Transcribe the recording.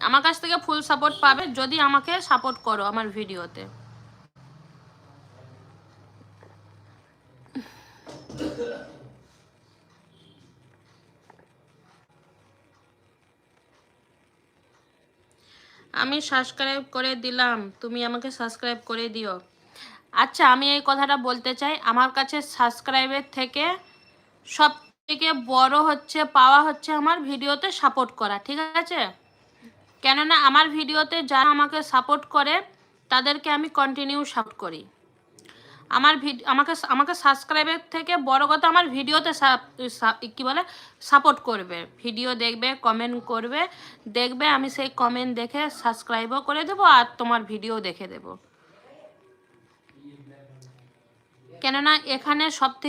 আমার কাছ থেকে ফুল সাপোর্ট পাবে যদি আমাকে সাপোর্ট করো আমার ভিডিওতে। আমি সাবস্ক্রাইব করে দিলাম, তুমি আমাকে সাবস্ক্রাইব করে দিও। আচ্ছা, আমি এই কথাটা বলতে চাই, আমার কাছে সাবস্ক্রাইবের থেকে সব থেকে বড় হচ্ছে পাওয়া হচ্ছে আমার ভিডিওতে সাপোর্ট করা, ঠিক আছে? কেননা আমার ভিডিওতে যারা আমাকে সাপোর্ট করে তাদেরকে আমি কন্টিনিউ সাপোর্ট করি। আমাকে আমাকে সাবস্ক্রাইবের থেকে বড় কথা আমার ভিডিওতে কি বলে সাপোর্ট করবে, ভিডিও দেখবে, কমেন্ট করবে, দেখবে, আমি সেই কমেন্ট দেখে সাবস্ক্রাইবও করে দেবো আর তোমার ভিডিও দেখে দেবো। কেননা এখানে সব থেকে